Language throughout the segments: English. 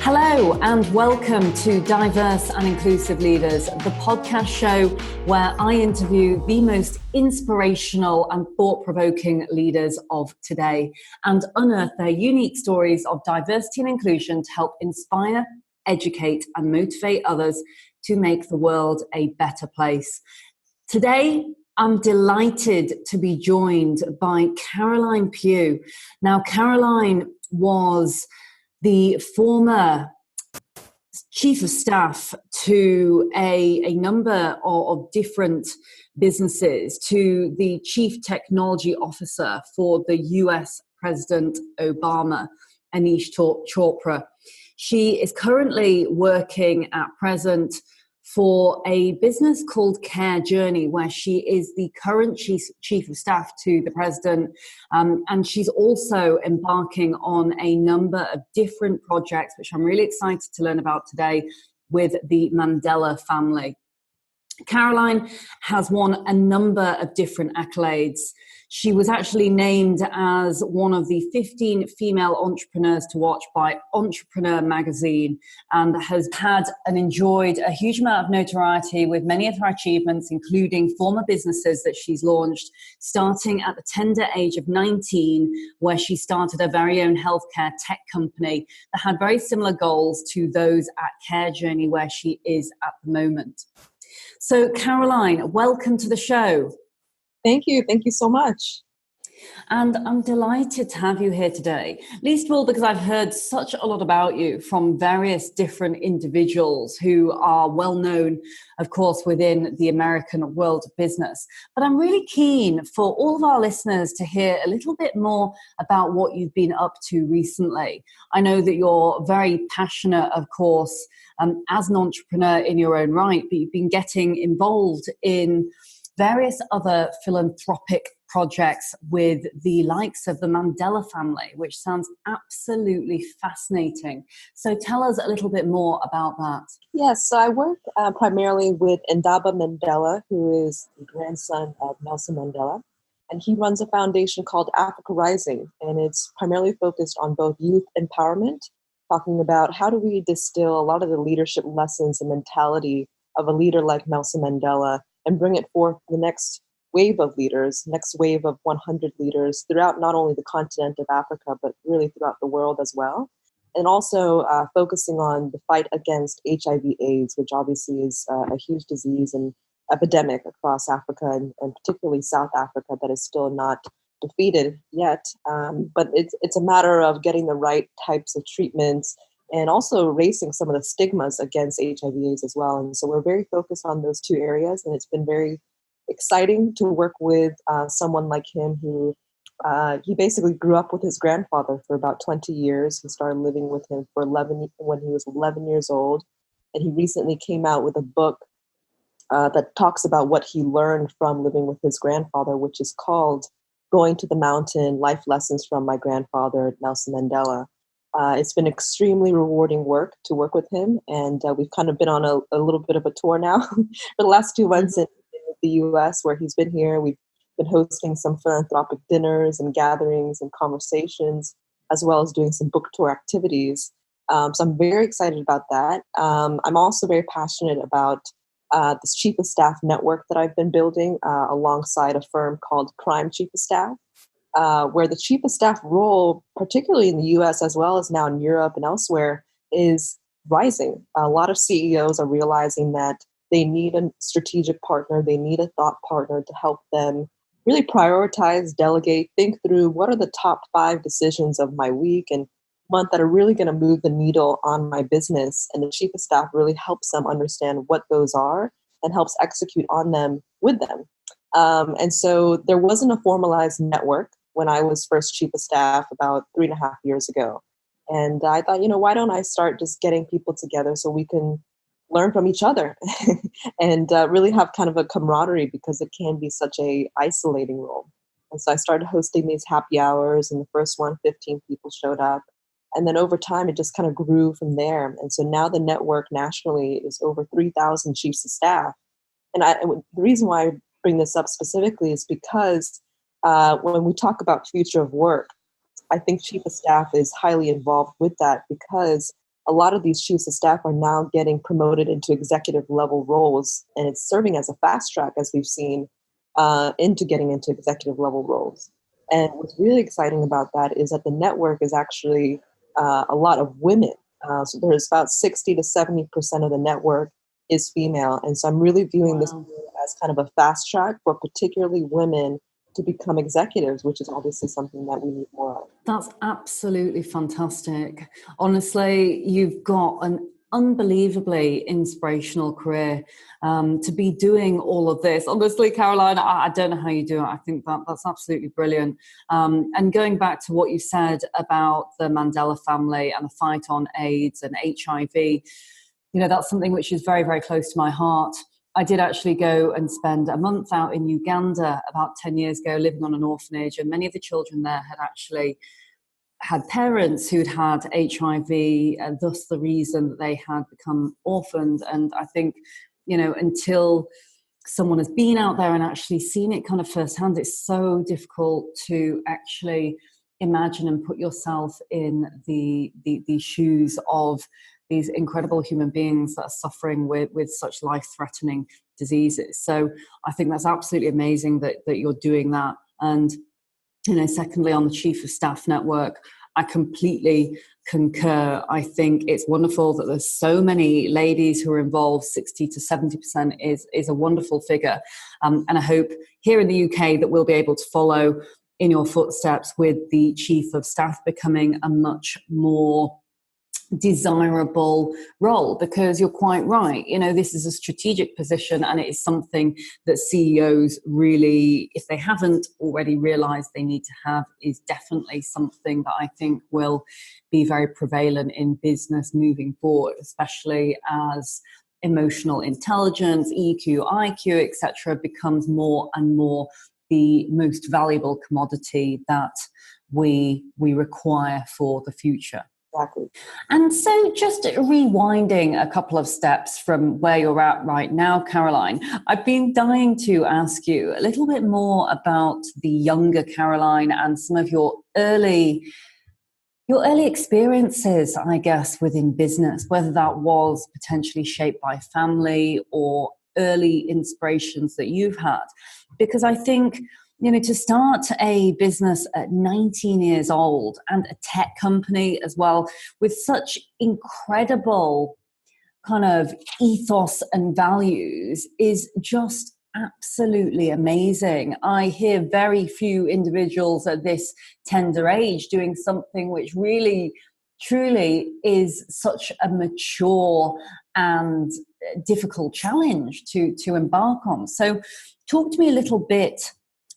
Hello and welcome to Diverse and Inclusive Leaders, the podcast show where I interview the most inspirational and thought-provoking leaders of today and unearth their unique stories of diversity and inclusion to help inspire, educate and motivate others to make the world a better place. Today, I'm delighted to be joined by Caroline Pugh. Now, Caroline was the former chief of staff to a number of different businesses, to the chief technology officer for the US President Obama, Anish Chopra. She is currently working at present for a business called Care Journey, where she is the current chief of staff to the president. And she's also embarking on a number of different projects, which I'm really excited to learn about today, with the Mandela family. Caroline has won a number of different accolades. She was actually named as one of the 15 female entrepreneurs to watch by Entrepreneur magazine and has had and enjoyed a huge amount of notoriety with many of her achievements, including former businesses that she's launched, starting at the tender age of 19, where she started her very own healthcare tech company that had very similar goals to those at Care Journey, where she is at the moment. So, Caroline, welcome to the show. Thank you. Thank you so much. And I'm delighted to have you here today, least of all because I've heard such a lot about you from various different individuals who are well known, of course, within the American world of business. But I'm really keen for all of our listeners to hear a little bit more about what you've been up to recently. I know that you're very passionate, of course, as an entrepreneur in your own right, but you've been getting involved in various other philanthropic projects with the likes of the Mandela family, which sounds absolutely fascinating. So tell us a little bit more about that. Yes, so I work primarily with Ndaba Mandela, who is the grandson of Nelson Mandela. And he runs a foundation called Africa Rising, and it's primarily focused on both youth empowerment, talking about how do we distill a lot of the leadership lessons and mentality of a leader like Nelson Mandela and bring it forth to the next wave of leaders, next wave of 100 leaders throughout not only the continent of Africa, but really throughout the world as well. And also focusing on the fight against HIV/AIDS, which obviously is a huge disease and epidemic across Africa and particularly South Africa that is still not defeated yet. But it's a matter of getting the right types of treatments and also erasing some of the stigmas against HIV/AIDS as well. And so we're very focused on those two areas, and it's been very exciting to work with someone like him who he basically grew up with his grandfather for about 20 years. He started living with him for when he was 11 years old, and he recently came out with a book that talks about what he learned from living with his grandfather, which is called Going to the Mountain: Life Lessons from My Grandfather, Nelson Mandela. It's been extremely rewarding work to work with him, and we've kind of been on a little bit of a tour now for the last 2 months in the US, where he's been here. We've been hosting some philanthropic dinners and gatherings and conversations, as well as doing some book tour activities. So I'm very excited about that. I'm also very passionate about this Chief of Staff network that I've been building alongside a firm called Crime Chief of Staff. Where the chief of staff role, particularly in the US as well as now in Europe and elsewhere, is rising. A lot of CEOs are realizing that they need a strategic partner, they need a thought partner to help them really prioritize, delegate, think through what are the top 5 decisions of my week and month that are really going to move the needle on my business. And the chief of staff really helps them understand what those are and helps execute on them with them. And so there wasn't a formalized network when I was first chief of staff about 3.5 years ago. And I thought, why don't I start just getting people together so we can learn from each other and really have kind of a camaraderie, because it can be such a isolating role. And so I started hosting these happy hours, and the first one, 15 people showed up. And then over time, it just kind of grew from there. And so now the network nationally is over 3,000 chiefs of staff. And the reason why I bring this up specifically is because when we talk about future of work, I think chief of staff is highly involved with that, because a lot of these chiefs of staff are now getting promoted into executive level roles, and it's serving as a fast track, as we've seen, into getting into executive level roles. And what's really exciting about that is that the network is actually a lot of women. So there's about 60 to 70% of the network is female. And so I'm really viewing this as kind of a fast track for particularly women to become executives, which is obviously something that we need more of. That's absolutely fantastic. Honestly, you've got an unbelievably inspirational career to be doing all of this. Honestly, Caroline, I don't know how you do it. I think that's absolutely brilliant. And going back to what you said about the Mandela family and the fight on AIDS and HIV, that's something which is very, very close to my heart. I did actually go and spend a month out in Uganda about 10 years ago, living on an orphanage, and many of the children there had actually had parents who'd had HIV, and thus the reason that they had become orphaned. And I think, until someone has been out there and actually seen it kind of firsthand, it's so difficult to actually imagine and put yourself in the shoes of these incredible human beings that are suffering with such life-threatening diseases. So I think that's absolutely amazing that you're doing that. And, secondly, on the Chief of Staff Network, I completely concur. I think it's wonderful that there's so many ladies who are involved. 60 to 70% is a wonderful figure. And I hope here in the UK that we'll be able to follow in your footsteps with the Chief of Staff becoming a much more desirable role, because you're quite right. This is a strategic position, and it is something that CEOs really, if they haven't already realized they need to have, is definitely something that I think will be very prevalent in business moving forward, especially as emotional intelligence, EQ, IQ, etc., becomes more and more the most valuable commodity that we require for the future. Exactly. And so just rewinding a couple of steps from where you're at right now, Caroline, I've been dying to ask you a little bit more about the younger Caroline and some of your early experiences, I guess, within business, whether that was potentially shaped by family or early inspirations that you've had. Because I think, to start a business at 19 years old, and a tech company as well, with such incredible kind of ethos and values, is just absolutely amazing. I hear very few individuals at this tender age doing something which really, truly is such a mature and difficult challenge to embark on. So talk to me a little bit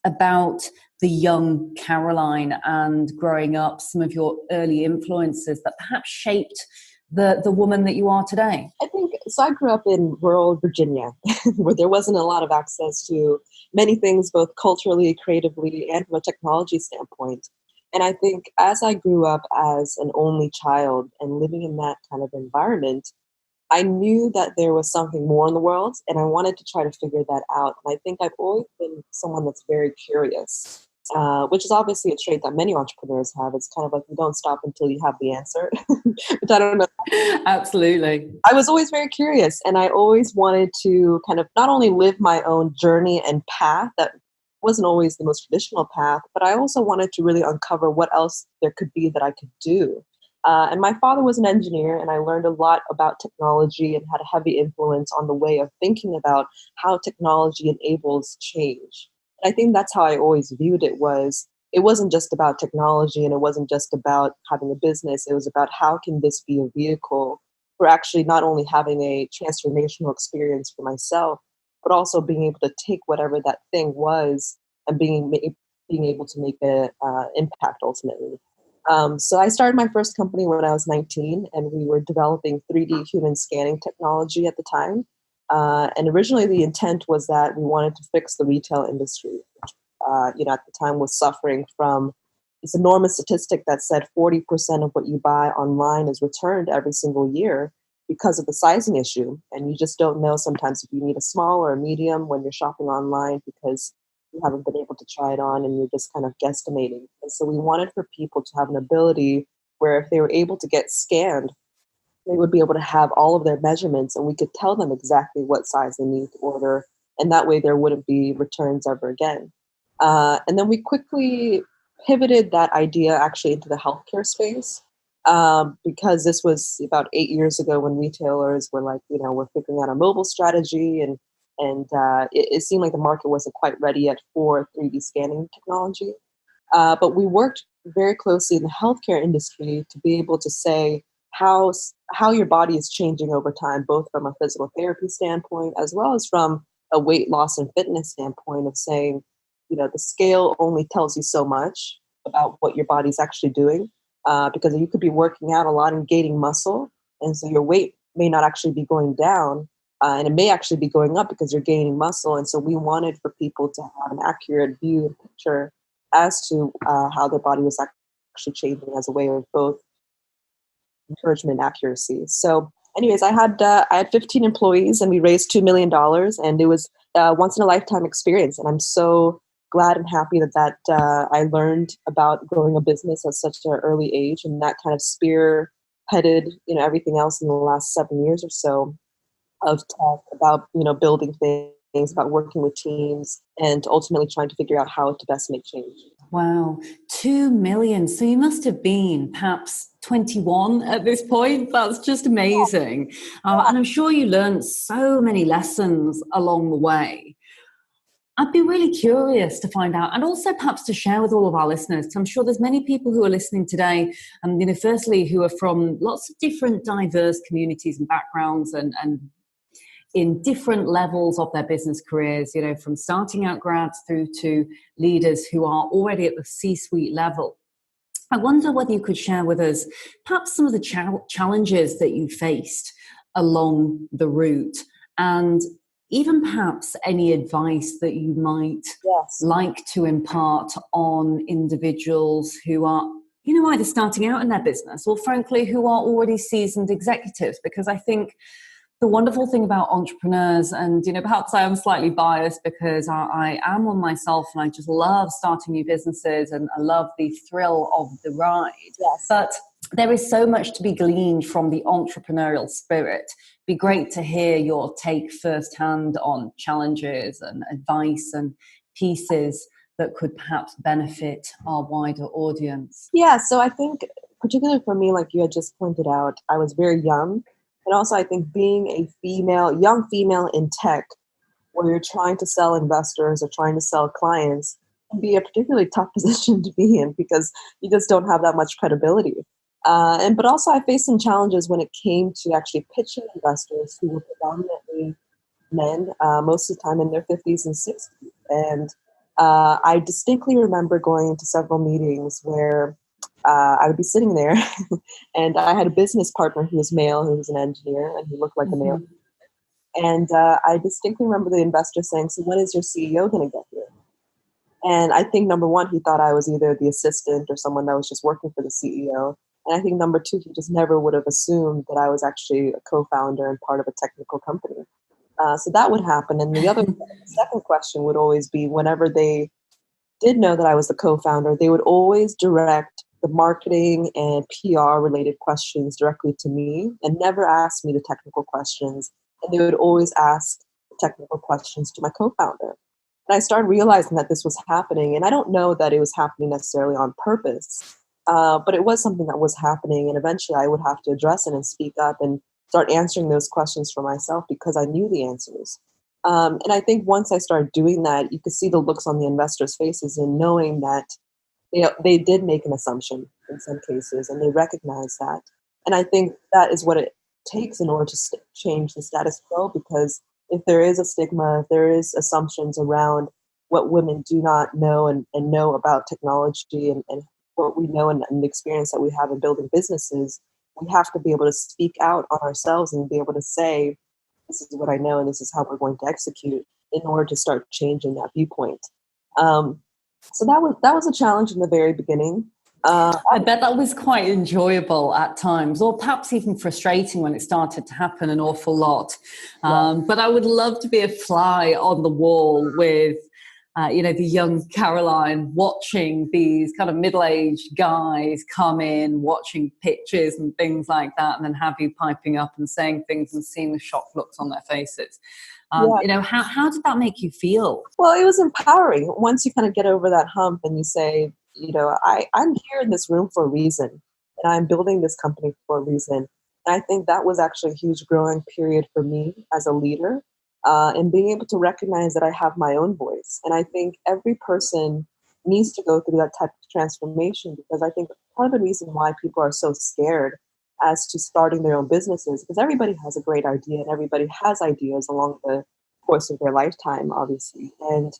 about the young Caroline and growing up, some of your early influences that perhaps shaped the woman that you are today. I think, so I grew up in rural Virginia, where there wasn't a lot of access to many things, both culturally, creatively, and from a technology standpoint. And I think as I grew up as an only child and living in that kind of environment, I knew that there was something more in the world, and I wanted to try to figure that out. And I think I've always been someone that's very curious, which is obviously a trait that many entrepreneurs have. It's kind of like you don't stop until you have the answer, which I don't know. Absolutely. I was always very curious, and I always wanted to kind of not only live my own journey and path that wasn't always the most traditional path, but I also wanted to really uncover what else there could be that I could do. And my father was an engineer, and I learned a lot about technology and had a heavy influence on the way of thinking about how technology enables change. And I think that's how I always viewed it. It wasn't just about technology, and it wasn't just about having a business. It was about how can this be a vehicle for actually not only having a transformational experience for myself, but also being able to take whatever that thing was and being able to make an impact ultimately. So I started my first company when I was 19, and we were developing 3D human scanning technology at the time. And originally the intent was that we wanted to fix the retail industry, which, at the time was suffering from this enormous statistic that said 40% of what you buy online is returned every single year because of the sizing issue. And you just don't know sometimes if you need a small or a medium when you're shopping online, because you haven't been able to try it on and you're just kind of guesstimating. And so we wanted for people to have an ability where if they were able to get scanned they would be able to have all of their measurements, and we could tell them exactly what size they need to order. And that way there wouldn't be returns ever again. And then we quickly pivoted that idea actually into the healthcare space, because this was about 8 years ago when retailers were like, we're figuring out a mobile strategy, and it seemed like the market wasn't quite ready yet for 3D scanning technology. But we worked very closely in the healthcare industry to be able to say how your body is changing over time, both from a physical therapy standpoint as well as from a weight loss and fitness standpoint of saying, the scale only tells you so much about what your body's actually doing, because you could be working out a lot and gaining muscle, and so your weight may not actually be going down, and it may actually be going up because you're gaining muscle. And so we wanted for people to have an accurate view and picture as to how their body was actually changing as a way of both encouragement and accuracy. So anyways, I had 15 employees, and we raised $2 million, and it was a once in a lifetime experience. And I'm so glad and happy that I learned about growing a business at such an early age, and that kind of spearheaded everything else in the last 7 years or so of tech, about building things, about working with teams, and ultimately trying to figure out how to best make change. Wow, 2 million. So you must have been perhaps 21 at this point. That's just amazing. And I'm sure you learned so many lessons along the way. I'd be really curious to find out, and also perhaps to share with all of our listeners, because I'm sure there's many people who are listening today, and firstly, who are from lots of different diverse communities and backgrounds, and in different levels of their business careers, from starting out grads through to leaders who are already at the C-suite level. I wonder whether you could share with us perhaps some of the challenges that you faced along the route, and even perhaps any advice that you might like to impart on individuals who are, either starting out in their business or frankly, who are already seasoned executives. Because I think the wonderful thing about entrepreneurs, and perhaps I am slightly biased because I am one myself, and I just love starting new businesses and I love the thrill of the ride. Yes. But there is so much to be gleaned from the entrepreneurial spirit. It'd be great to hear your take firsthand on challenges and advice and pieces that could perhaps benefit our wider audience. Yeah, so I think particularly for me, like you had just pointed out, I was very young. And also, I think being a young female in tech, where you're trying to sell investors or trying to sell clients, can be a particularly tough position to be in because you just don't have that much credibility. But also, I faced some challenges when it came to actually pitching investors who were predominantly men, most of the time in their 50s and 60s. And I distinctly remember going into several meetings where I would be sitting there and I had a business partner who was male, who was an engineer, and he looked like a male. And I distinctly remember the investor saying, "So when is your CEO going to get here?" And I think number one, he thought I was either the assistant or someone that was just working for the CEO. And I think number two, he just never would have assumed that I was actually a co-founder and part of a technical company. So that would happen. And the second question would always be, whenever they did know that I was the co-founder, they would always direct the marketing and PR related questions directly to me and never ask me the technical questions. And they would always ask technical questions to my co-founder. And I started realizing that this was happening. And I don't know that it was happening necessarily on purpose, but it was something that was happening. And eventually I would have to address it and speak up and start answering those questions for myself because I knew the answers. And I think once I started doing that, you could see the looks on the investors' faces and knowing that they did make an assumption in some cases, and they recognize that. And I think that is what it takes in order to change the status quo, because if there is a stigma, if there is assumptions around what women do not know and know about technology and what we know and the experience that we have in building businesses, we have to be able to speak out on ourselves and be able to say, this is what I know and this is how we're going to execute in order to start changing that viewpoint. So that was a challenge in the very beginning. I bet that was quite enjoyable at times, or perhaps even frustrating when it started to happen an awful lot. But I would love to be a fly on the wall with the young Caroline watching these kind of middle-aged guys come in, watching pictures and things like that, and then have you piping up and saying things and seeing the shocked looks on their faces. How did that make you feel? Well, it was empowering. Once you kind of get over that hump and you say, I'm here in this room for a reason, and I'm building this company for a reason. And I think that was actually a huge growing period for me as a leader, and being able to recognize that I have my own voice. And I think every person needs to go through that type of transformation, because I think part of the reason why people are so scared as to starting their own businesses, because everybody has a great idea and everybody has ideas along the course of their lifetime, obviously. And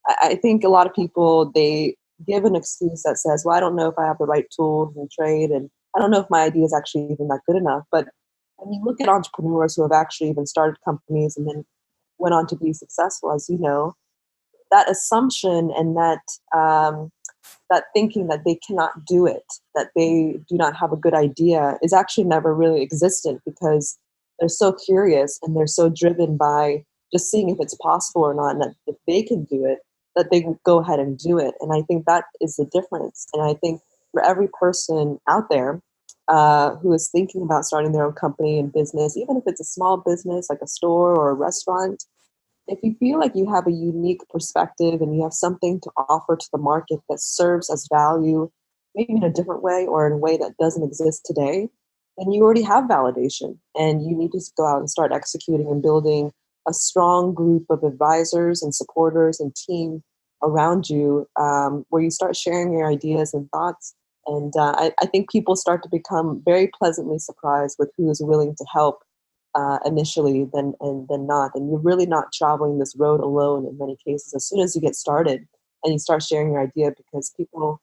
I think a lot of people, they give an excuse that says, well, I don't know if I have the right tools and trade, and I don't know if my idea is actually even that good enough. But when you look at entrepreneurs who have actually even started companies and then went on to be successful, as you know, that assumption and that thinking that they cannot do it, that they do not have a good idea, is actually never really existent, because they're so curious and they're so driven by just seeing if it's possible or not, and that if they can do it, that they can go ahead and do it. And I think that is the difference. And I think for every person out there who is thinking about starting their own company and business, even if it's a small business like a store or a restaurant, if you feel like you have a unique perspective and you have something to offer to the market that serves as value, maybe in a different way or in a way that doesn't exist today, then you already have validation, and you need to go out and start executing and building a strong group of advisors and supporters and team around you, where you start sharing your ideas and thoughts. And I think people start to become very pleasantly surprised with who is willing to help initially than not. And you're really not traveling this road alone in many cases as soon as you get started and you start sharing your idea, because people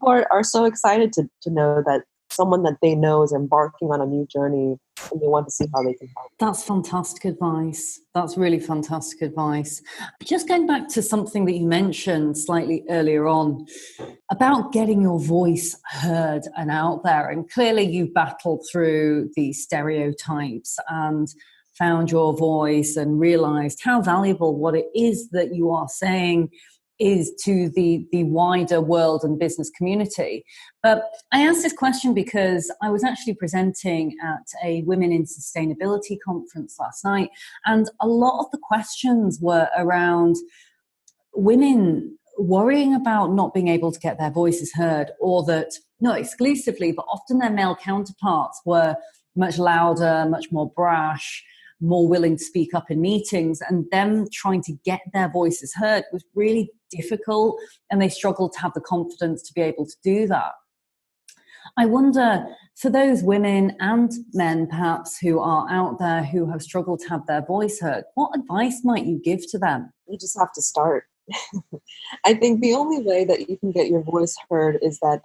are so excited to know that someone that they know is embarking on a new journey, and they want to see how they can help. That's fantastic advice. That's really fantastic advice. Just going back to something that you mentioned slightly earlier on about getting your voice heard and out there. And clearly you've battled through the stereotypes and found your voice and realized how valuable what it is that you are saying is to the wider world and business community. But I asked this question because I was actually presenting at a Women in Sustainability conference last night, and a lot of the questions were around women worrying about not being able to get their voices heard, or that, not exclusively, but often their male counterparts were much louder, much more brash, more willing to speak up in meetings, and them trying to get their voices heard was really difficult, and they struggled to have the confidence to be able to do that. I wonder, for those women and men perhaps who are out there who have struggled to have their voice heard, what advice might you give to them? You just have to start. I think the only way that you can get your voice heard is that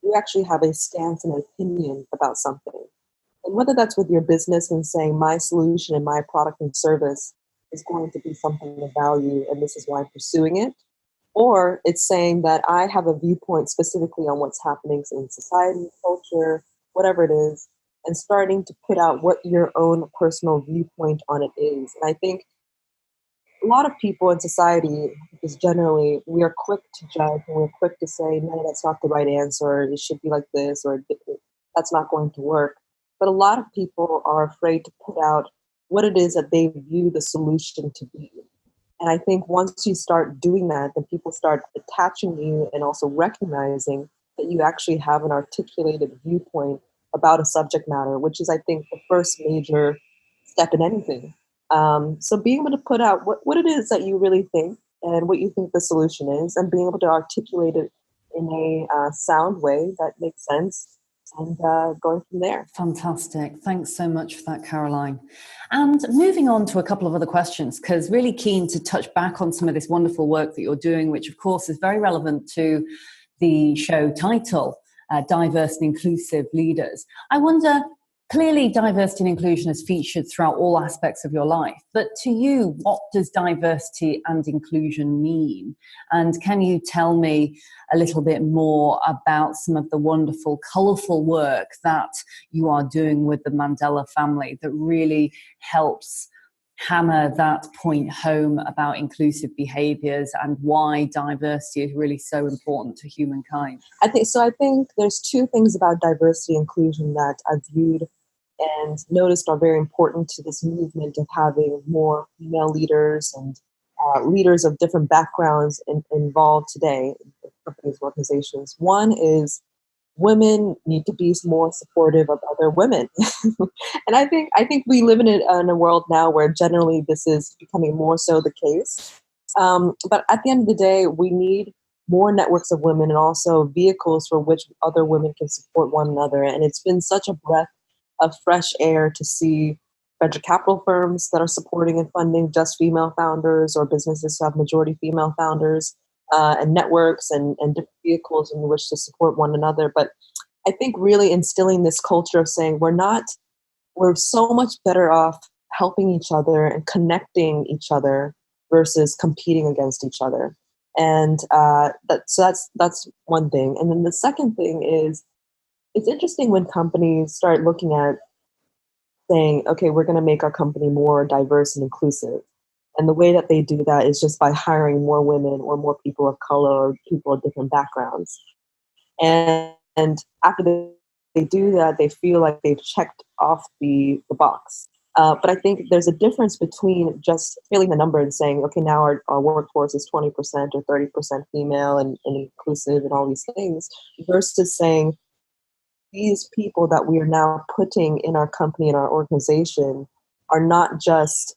you actually have a stance and opinion about something. And whether that's with your business and saying my solution and my product and service is going to be something of value and this is why I'm pursuing it, or it's saying that I have a viewpoint specifically on what's happening in society, culture, whatever it is, and starting to put out what your own personal viewpoint on it is. And I think a lot of people in society, because generally we are quick to judge and we're quick to say, no, that's not the right answer, it should be like this, or that's not going to work. But a lot of people are afraid to put out what it is that they view the solution to be. And I think once you start doing that, then people start attaching you and also recognizing that you actually have an articulated viewpoint about a subject matter, which is, I think, the first major step in anything. So being able to put out what it is that you really think and what you think the solution is, and being able to articulate it in a sound way that makes sense, and going from there. Fantastic. Thanks so much for that, Caroline. And moving on to a couple of other questions, because really keen to touch back on some of this wonderful work that you're doing, which of course is very relevant to the show title, Diverse and Inclusive Leaders. I wonder, clearly diversity and inclusion is featured throughout all aspects of your life, but to you, what does diversity and inclusion mean? And can you tell me a little bit more about some of the wonderful, colourful work that you are doing with the Mandela family that really helps hammer that point home about inclusive behaviors and why diversity is really so important to humankind? I think there's two things about diversity and inclusion that I've viewed and noticed are very important to this movement of having more female leaders and leaders of different backgrounds involved today in companies and organizations. One is women need to be more supportive of other women. And I think we live in a world now where generally this is becoming more so the case. But at the end of the day, we need more networks of women and also vehicles for which other women can support one another. And it's been such a breath of fresh air to see venture capital firms that are supporting and funding just female founders or businesses that have majority female founders, and networks and different vehicles in which to support one another. But I think really instilling this culture of saying we're so much better off helping each other and connecting each other versus competing against each other. And that's one thing. And then the second thing is, it's interesting when companies start looking at saying, okay, we're going to make our company more diverse and inclusive. And the way that they do that is just by hiring more women or more people of color or people of different backgrounds. And after they do that, they feel like they've checked off the box. But I think there's a difference between just filling the number and saying, okay, now our workforce is 20% or 30% female and inclusive and all these things, versus saying these people that we are now putting in our company and our organization are not just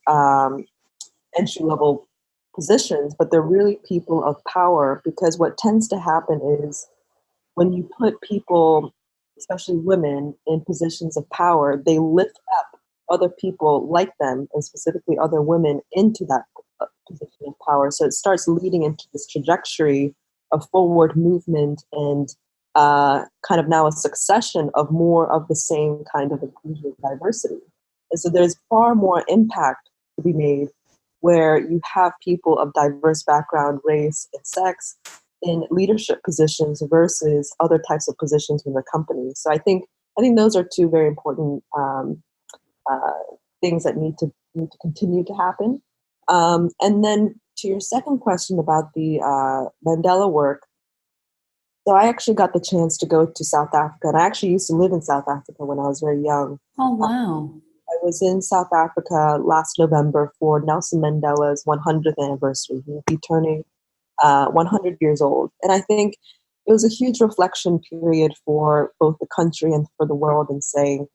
entry-level positions, but they're really people of power. Because what tends to happen is when you put people, especially women, in positions of power, they lift up other people like them, and specifically other women, into that position of power. So it starts leading into this trajectory of forward movement and kind of now a succession of more of the same kind of inclusion and diversity. And so there's far more impact to be made where you have people of diverse background, race, and sex in leadership positions versus other types of positions in the company. So I think those are two very important things that need to continue to happen. And then to your second question about the Mandela work, so I actually got the chance to go to South Africa, and I actually used to live in South Africa when I was very young. Oh, wow. I was in South Africa last November for Nelson Mandela's 100th anniversary. He will be turning 100 years old. And I think it was a huge reflection period for both the country and for the world, and saying,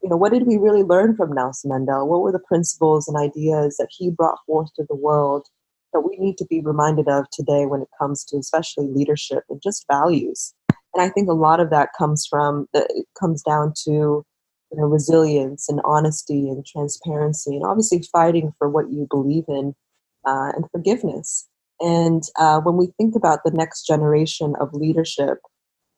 what did we really learn from Nelson Mandela? What were the principles and ideas that he brought forth to the world that we need to be reminded of today when it comes to especially leadership and just values? And I think a lot of that comes down to resilience and honesty and transparency, and obviously fighting for what you believe in, and forgiveness. And when we think about the next generation of leadership,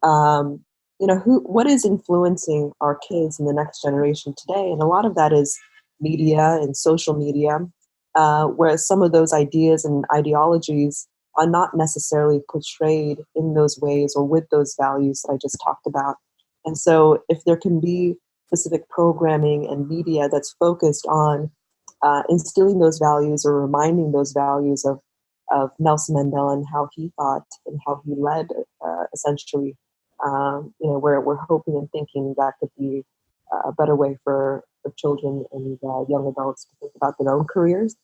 what is influencing our kids in the next generation today? And a lot of that is media and social media, whereas some of those ideas and ideologies are not necessarily portrayed in those ways or with those values that I just talked about. And so if there can be specific programming and media that's focused on instilling those values or reminding those values of Nelson Mandela and how he thought and how he led, essentially, we're hoping and thinking that could be a better way for children and young adults to think about their own careers.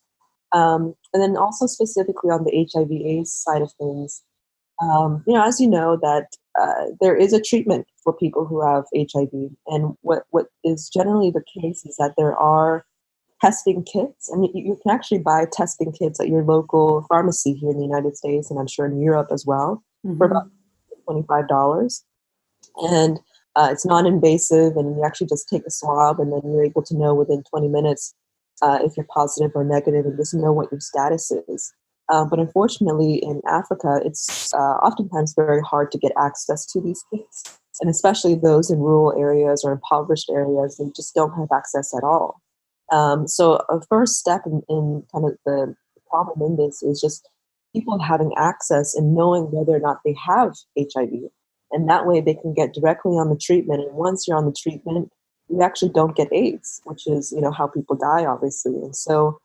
And then also specifically on the HIV/AIDS side of things, as you know, that there is a treatment for people who have HIV. And what is generally the case is that there are testing kits, and you can actually buy testing kits at your local pharmacy here in the United States, and I'm sure in Europe as well, for about $25. And it's non-invasive, and you actually just take a swab, and then you're able to know within 20 minutes if you're positive or negative, and just know what your status is. But unfortunately, in Africa, it's oftentimes very hard to get access to these kits, and especially those in rural areas or impoverished areas, they just don't have access at all. So a first step in kind of the problem in this is just people having access and knowing whether or not they have HIV. And that way they can get directly on the treatment. And once you're on the treatment, you actually don't get AIDS, which is, how people die, obviously. And so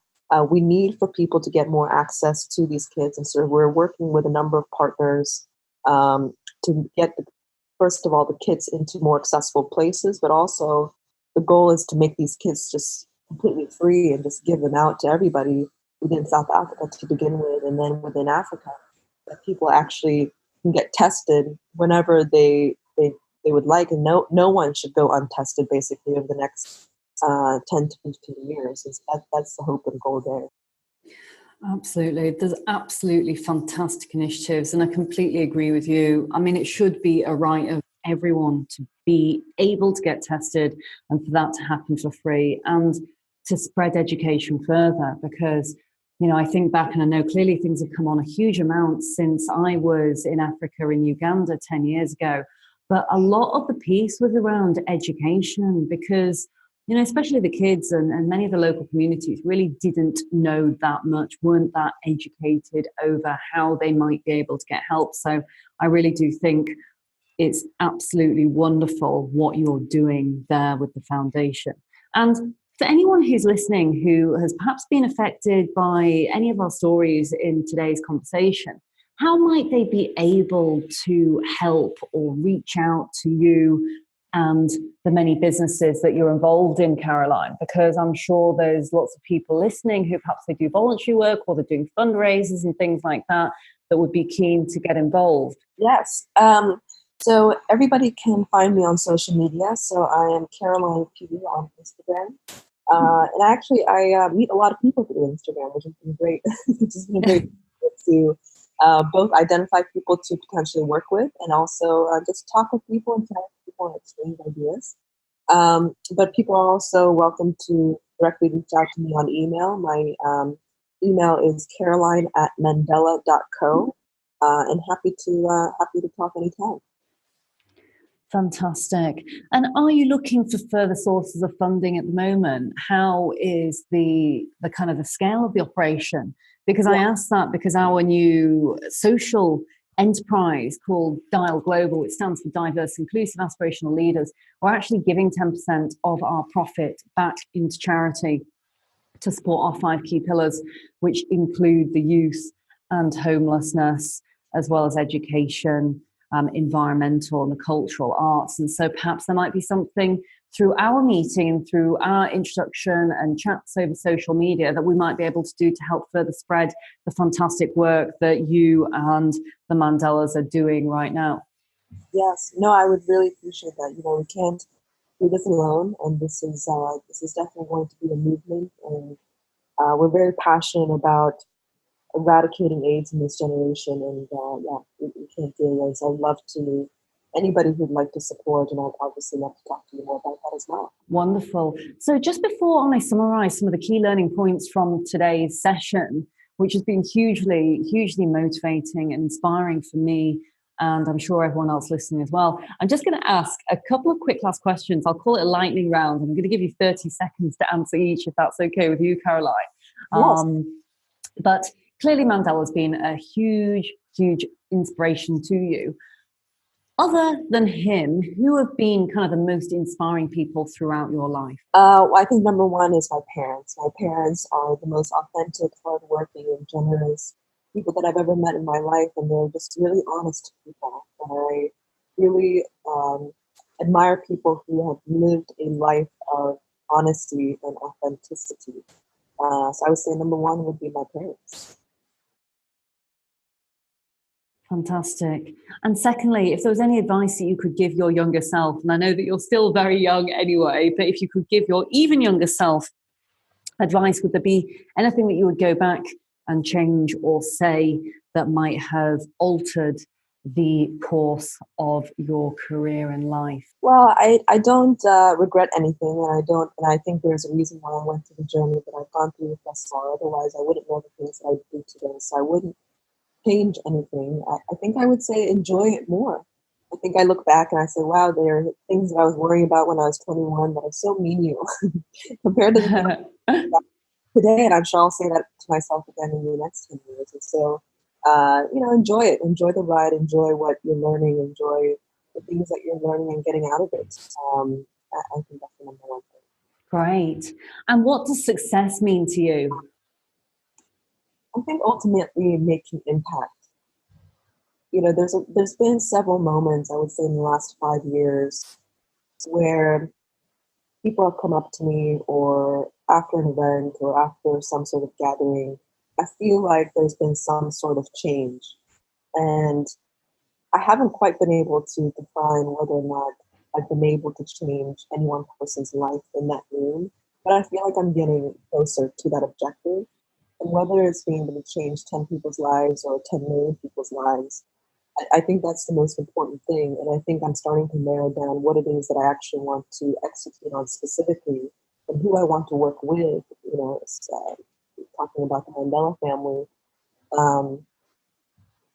We need for people to get more access to these kids. And so we're working with a number of partners to get, first of all, the kids into more accessible places, but also the goal is to make these kids just completely free and just give them out to everybody within South Africa to begin with, and then within Africa, that people actually can get tested whenever they would like, and no one should go untested basically over the next 10 to 15 years. That's the hope and goal there. Absolutely. There's absolutely fantastic initiatives, and I completely agree with you. I mean, it should be a right of everyone to be able to get tested and for that to happen for free, and to spread education further, because, you know, I think back and I know clearly things have come on a huge amount since I was in Africa, in Uganda 10 years ago. But a lot of the piece was around education, because, you know, especially the kids and many of the local communities really didn't know that much, weren't that educated over how they might be able to get help. So I really do think it's absolutely wonderful what you're doing there with the foundation. And for anyone who's listening who has perhaps been affected by any of our stories in today's conversation, how might they be able to help or reach out to you and the many businesses that you're involved in, Caroline? Because I'm sure there's lots of people listening who perhaps they do voluntary work or they're doing fundraisers and things like that that would be keen to get involved. Yes. So everybody can find me on social media. So I am Caroline Pugh on Instagram. And actually, I meet a lot of people through Instagram, which has been great. Which has been great to both identify people to potentially work with, and also just talk with people and connect with people and exchange ideas. But people are also welcome to directly reach out to me on email. My email is caroline@mandela.co, and happy to talk anytime. Fantastic. And are you looking for further sources of funding at the moment? How is the kind of the scale of the operation? Because I asked that because our new social enterprise called Dial Global, which stands for Diverse, Inclusive, Aspirational Leaders, we're actually giving 10% of our profit back into charity to support our 5 key pillars, which include the youth and homelessness, as well as education, environmental and the cultural arts. And so perhaps there might be something through our meeting and through our introduction and chats over social media that we might be able to do to help further spread the fantastic work that you and the Mandelas are doing right now. Yes, no, I would really appreciate that. You know, we can't do this alone, and this is definitely going to be a movement, and we're very passionate about eradicating AIDS in this generation, and we can't do it. So I'd love to, anybody who'd like to support, and I'd obviously love to talk to you more about that as well. Wonderful. So just before I summarize some of the key learning points from today's session, which has been hugely, hugely motivating and inspiring for me, and I'm sure everyone else listening as well, I'm just going to ask a couple of quick last questions. I'll call it a lightning round. I'm going to give you 30 seconds to answer each, if that's okay with you, Caroline. Yes. But clearly Mandela's been a huge, huge inspiration to you. Other than him, who have been kind of the most inspiring people throughout your life? Well, I think number one is my parents. My parents are the most authentic, hardworking, and generous people that I've ever met in my life, and they're just really honest people. And I really admire people who have lived a life of honesty and authenticity. So I would say number one would be my parents. Fantastic. And secondly, if there was any advice that you could give your younger self, and I know that you're still very young anyway, but if you could give your even younger self advice, would there be anything that you would go back and change or say that might have altered the course of your career and life? Well, I don't regret anything, and I think there's a reason why I went through the journey that I've gone through thus far. Otherwise, I wouldn't know the things that I do today. So I wouldn't change anything. I think I would say enjoy it more. I think I look back and I say, wow, there are things that I was worrying about when I was 21 that are so menial compared to the today. And I'm sure I'll say that to myself again in the next 10 years. And so, enjoy it. Enjoy the ride. Enjoy what you're learning. Enjoy the things that you're learning and getting out of it. I think that's the number one thing. Great. And what does success mean to you? I think ultimately making impact. There's been several moments, I would say, in the last 5 years where people have come up to me, or after an event or after some sort of gathering, I feel like there's been some sort of change. And I haven't quite been able to define whether or not I've been able to change any one person's life in that room, but I feel like I'm getting closer to that objective. And whether it's being able to change 10 people's lives or 10 million people's lives, I think that's the most important thing. And I think I'm starting to narrow down what it is that I actually want to execute on specifically and who I want to work with. Talking about the Mandela family,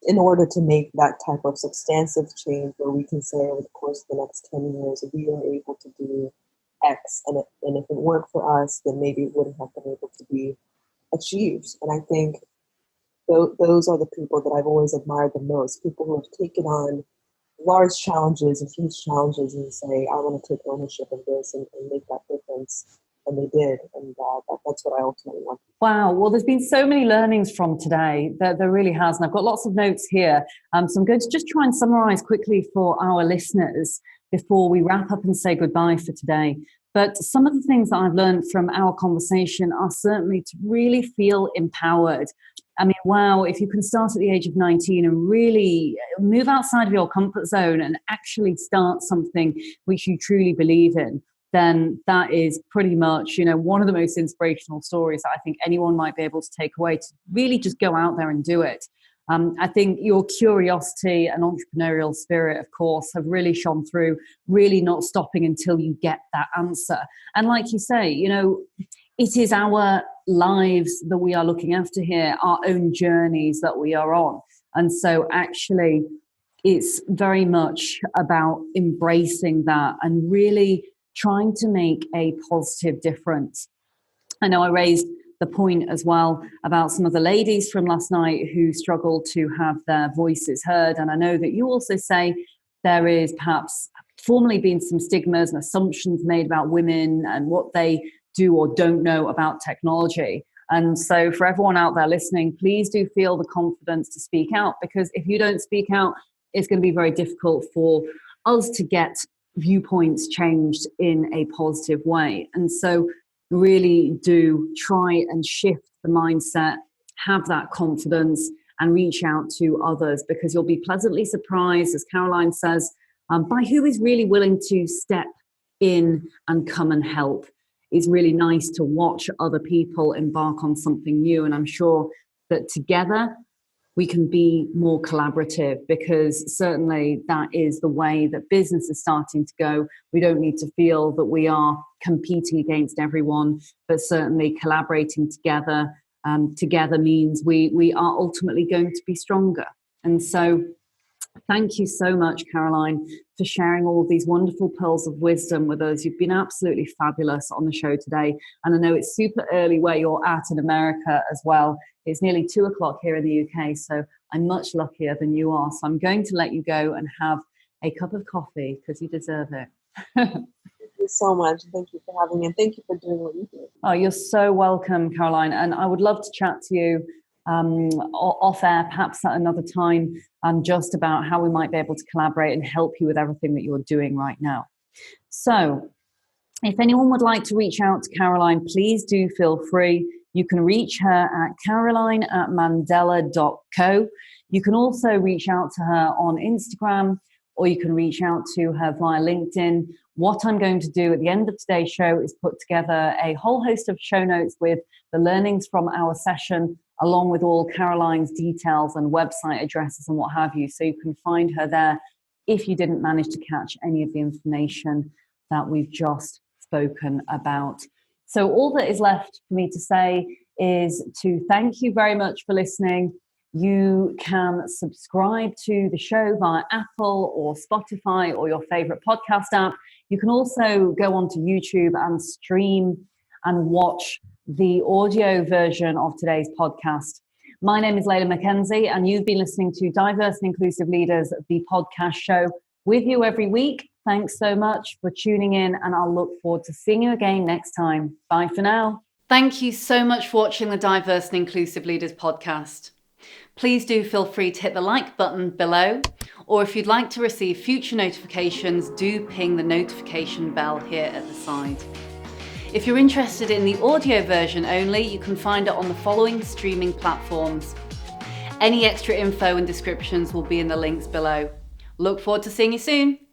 in order to make that type of substantive change where we can say over the course of the next 10 years, we are able to do X. And if it worked for us, then maybe it wouldn't have been able to be achieved. And I think those are the people that I've always admired the most, people who have taken on large challenges and huge challenges and say, I want to take ownership of this and make that difference. And they did. And that's what I ultimately want. Wow. Well, there's been so many learnings from today. There really has. And I've got lots of notes here. So I'm going to just try and summarize quickly for our listeners before we wrap up and say goodbye for today. But some of the things that I've learned from our conversation are certainly to really feel empowered. I mean, wow, if you can start at the age of 19 and really move outside of your comfort zone and actually start something which you truly believe in, then that is pretty much, one of the most inspirational stories that I think anyone might be able to take away, to really just go out there and do it. I think your curiosity and entrepreneurial spirit, of course, have really shone through, really not stopping until you get that answer. And like you say, it is our lives that we are looking after here, our own journeys that we are on. And so actually, it's very much about embracing that and really trying to make a positive difference. I know I raised the point as well about some of the ladies from last night who struggled to have their voices heard. And I know that you also say there is perhaps formerly been some stigmas and assumptions made about women and what they do or don't know about technology. And so for everyone out there listening, please do feel the confidence to speak out, because if you don't speak out, it's going to be very difficult for us to get viewpoints changed in a positive way. And so really do try and shift the mindset, have that confidence, and reach out to others, because you'll be pleasantly surprised, as Caroline says, by who is really willing to step in and come and help. It's really nice to watch other people embark on something new. And I'm sure that together we can be more collaborative, because certainly that is the way that business is starting to go. We don't need to feel that we are competing against everyone, but certainly collaborating together. Together means we are ultimately going to be stronger. And so thank you so much, Caroline, for sharing all of these wonderful pearls of wisdom with us. You've been absolutely fabulous on the show today. And I know it's super early where you're at in America as well. It's nearly 2:00 here in the UK, so I'm much luckier than you are. So I'm going to let you go and have a cup of coffee, because you deserve it. Thank you so much. Thank you for having me, and thank you for doing what you do. Oh, you're so welcome, Caroline. And I would love to chat to you off air, perhaps at another time, just about how we might be able to collaborate and help you with everything that you're doing right now. So if anyone would like to reach out to Caroline, please do feel free. You can reach her at caroline@mandela.co. You can also reach out to her on Instagram, or you can reach out to her via LinkedIn. What I'm going to do at the end of today's show is put together a whole host of show notes with the learnings from our session, along with all Caroline's details and website addresses and what have you. So you can find her there if you didn't manage to catch any of the information that we've just spoken about. So all that is left for me to say is to thank you very much for listening. You can subscribe to the show via Apple or Spotify or your favorite podcast app. You can also go onto YouTube and stream and watch the audio version of today's podcast. My name is Leila Mackenzie, and you've been listening to Diverse and Inclusive Leaders, the podcast show, with you every week. Thanks so much for tuning in, and I'll look forward to seeing you again next time. Bye for now. Thank you so much for watching the Diverse and Inclusive Leaders podcast. Please do feel free to hit the like button below, or if you'd like to receive future notifications, do ping the notification bell here at the side. If you're interested in the audio version only, you can find it on the following streaming platforms. Any extra info and descriptions will be in the links below. Look forward to seeing you soon.